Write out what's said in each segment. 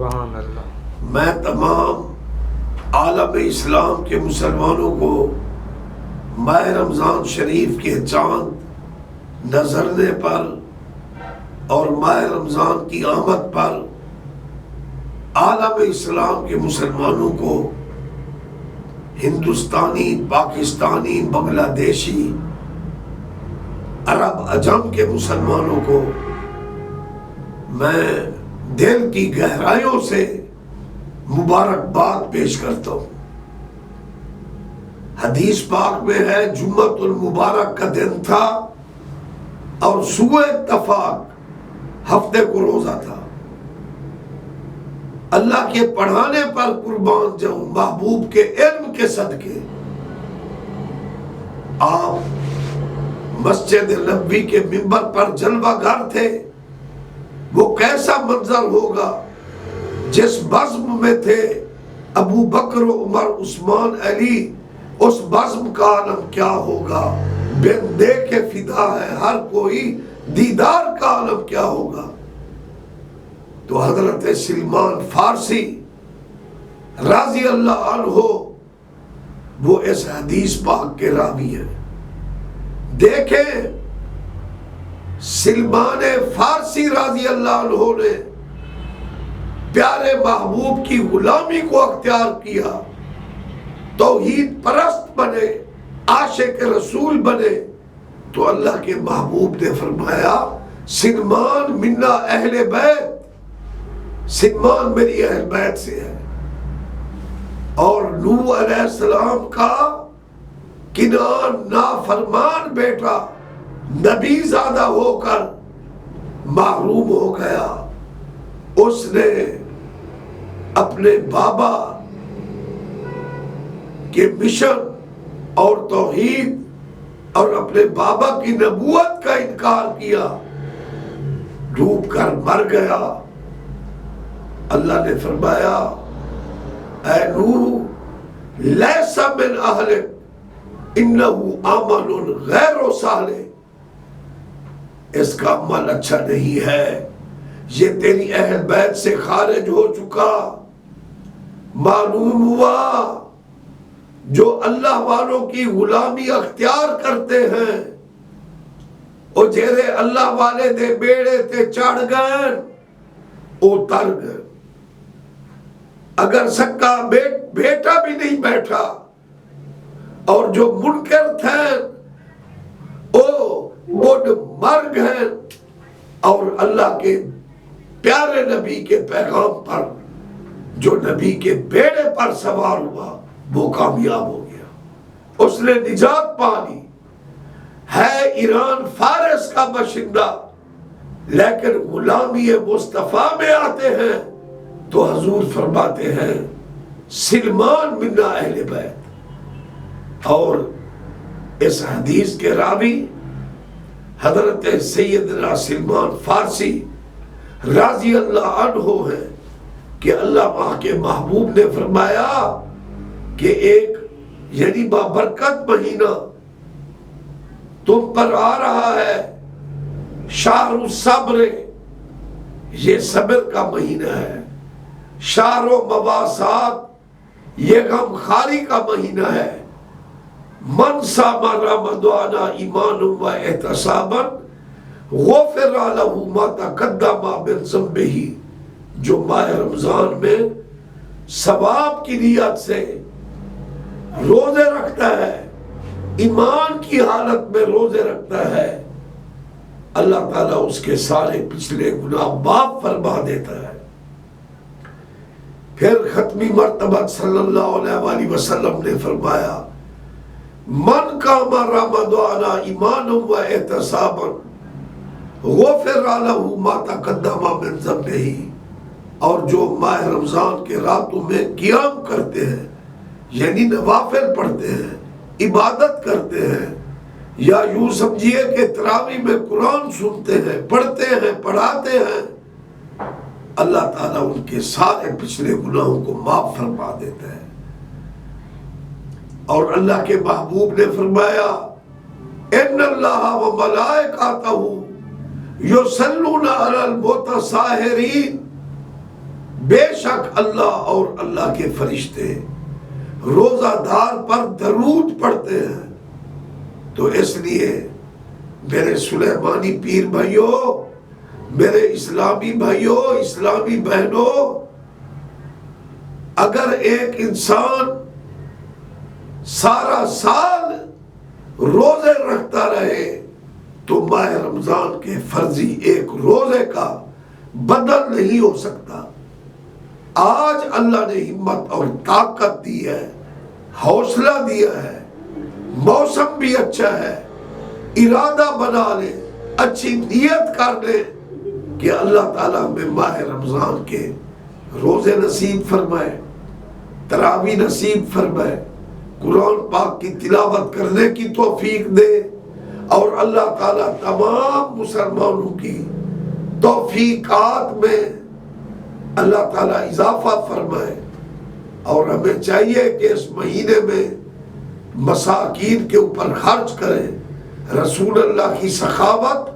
سبحان اللہ۔ میں تمام عالم اسلام کے مسلمانوں کو ماہ رمضان شریف کے چاند نظرنے پر اور ماہ رمضان کی آمد پر عالم اسلام کے مسلمانوں کو، ہندوستانی، پاکستانی، بنگلہ دیشی، عرب عجم کے مسلمانوں کو میں دل کی گہرائیوں سے مبارکباد پیش کرتا ہوں۔ حدیث پاک میں ہے جمعۃ المبارک کا دن تھا اور سوء اتفاق ہفتے کو روزہ تھا۔ اللہ کے پڑھانے پر قربان جاؤں، محبوب کے علم کے صدقے آپ مسجد نبوی کے منبر پر جلوہ گر تھے۔ وہ کیسا منظر ہوگا جس بزم میں تھے ابو بکر و عمر، عثمان، علی، اس بزم کا عالم کیا ہوگا؟ بن دیکھے فدا ہے ہر کوئی، دیدار کا عالم کیا ہوگا؟ تو حضرت سلمان فارسی رضی اللہ عنہ وہ اس حدیث پاک کے راوی ہیں۔ دیکھیں سلمان فارسی رضی اللہ عنہ نے پیارے محبوب کی غلامی کو اختیار کیا، توحید پرست بنے، عاشق رسول بنے، تو اللہ کے محبوب نے فرمایا سلمان منا اہل بیت، سلمان میری اہل بیت سے ہے۔ اور نوح علیہ السلام کا کنعان نافرمان بیٹا نبی زادہ ہو کر محروم ہو گیا۔ اس نے اپنے بابا کے مشن اور توحید اور اپنے بابا کی نبوت کا انکار کیا، ڈوب کر مر گیا۔ اللہ نے فرمایا اے نوح لیس من اہلک انہو عمل غیر صالح، اس کا عمل اچھا نہیں ہے، یہ تیری اہل بیت سے خارج ہو چکا۔ معلوم ہوا جو اللہ والوں کی غلامی اختیار کرتے ہیں او جیرے اللہ والے دے بیڑے تے چڑھ گئے او تر گئے۔ اگر سکا بیٹا بھی نہیں بیٹھا اور جو منکر تھے او مر گئے، اور اللہ کے پیارے نبی کے پیغام پر جو نبی کے بیڑے پر سوار ہوا وہ کامیاب ہو گیا، اس نے نجات پا لی۔ ہے ایران فارس کا باشندہ لیکن غلامی مصطفیٰ میں آتے ہیں تو حضور فرماتے ہیں سلمان منا اہل بیت۔ اور اس حدیث کے راوی حضرت سیدنا سلمان فارسی رضی اللہ عنہ ہے کہ اللہ وہاں کے محبوب نے فرمایا کہ ایک یعنی بابرکت مہینہ تم پر آ رہا ہے، شہر الصبر، یہ صبر کا مہینہ ہے، شہر و مواسات، یہ غم خاری کا مہینہ ہے۔ من صام رمضان ایمانا و احتسابا غفر لہ ما تقدم من ذنبہ، جو ماہ رمضان میں ثواب کی نیت سے روزے رکھتا ہے، ایمان کی حالت میں روزے رکھتا ہے، اللہ تعالیٰ اس کے سارے پچھلے گناہ معاف فرما دیتا ہے۔ پھر ختمی مرتبہ صلی اللہ علیہ وآلہ وسلم نے فرمایا من قام رمضان ایمانا و احتسابا غفر لہ ما تقدم من ذنبہ، اور جو ماہ رمضان کے راتوں میں قیام کرتے ہیں یعنی نوافل پڑھتے ہیں، عبادت کرتے ہیں، یا یوں سمجھیے کہ تراویح میں قرآن سنتے ہیں، پڑھتے ہیں، پڑھاتے ہیں، اللہ تعالیٰ ان کے سارے پچھلے گناہوں کو معاف فرما دیتا ہے۔ اور اللہ کے محبوب نے فرمایا ان اللہ و ملائکتہ یصلون علی المتطہرین، بے شک اللہ اور اللہ کے فرشتے روزہ دار پر درود پڑھتے ہیں۔ تو اس لیے میرے سلیمانی پیر بھائیوں، میرے اسلامی بھائیوں، اسلامی بہنوں، اگر ایک انسان سارا سال روزے رکھتا رہے تو ماہ رمضان کے فرضی ایک روزے کا بدل نہیں ہو سکتا۔ آج اللہ نے ہمت اور طاقت دی ہے، حوصلہ دیا ہے، موسم بھی اچھا ہے، ارادہ بنا لے، اچھی نیت کر لے کہ اللہ تعالیٰ ہمیں ماہ رمضان کے روزے نصیب فرمائے، تراویح نصیب فرمائے، قرآن پاک کی تلاوت کرنے کی توفیق دے، اور اللہ تعالیٰ تمام مسلمانوں کی توفیقات میں اللہ تعالیٰ اضافہ فرمائے۔ اور ہمیں چاہیے کہ اس مہینے میں مساکین کے اوپر خرچ کریں۔ رسول اللہ کی سخاوت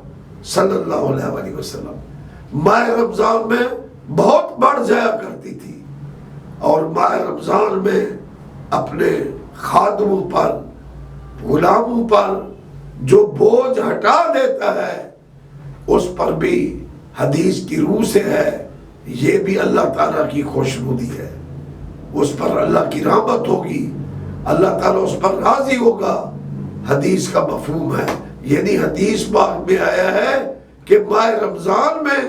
صلی اللہ علیہ وسلم ماہ رمضان میں بہت بڑھ جایا کرتی تھی، اور ماہ رمضان میں اپنے خادموں پر، غلاموں پر جو بوجھ ہٹا دیتا ہے اس پر بھی حدیث کی روح سے ہے، یہ بھی اللہ تعالیٰ کی خوشنودی ہے، اس پر اللہ کی رحمت ہوگی، اللہ تعالیٰ اس پر راضی ہوگا۔ حدیث کا مفہوم ہے، یعنی حدیث پاک میں آیا ہے کہ ماہ رمضان میں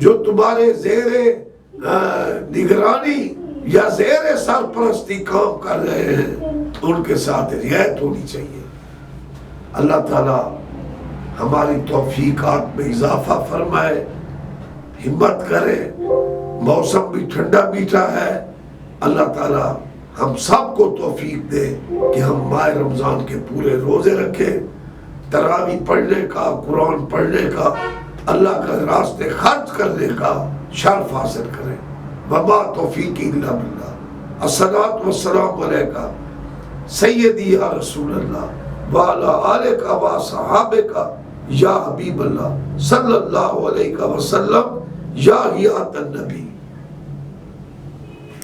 جو تمہارے زیر نگرانی یا زیر سرپرستی کام کر رہے ہیں ان کے ساتھ رعایت ہونی چاہیے۔ اللہ تعالیٰ ہماری توفیقات میں اضافہ فرمائے، ہمت کرے، موسم بھی ٹھنڈا میٹھا ہے، اللہ تعالیٰ ہم سب کو توفیق دے کہ ہم ماہ رمضان کے پورے روزے رکھیں، تراویح پڑھنے کا، قرآن پڑھنے کا، اللہ کا راستے خرچ کرنے کا شرف حاصل کریں۔ وما توفیقی الا باللہ۔ الصلاۃ والسلام علیکہ سیدی یا رسول اللہ وعلی آلک و صحابک یا حبیب اللہ صلی اللہ علیہ وسلم یا حیات النبی۔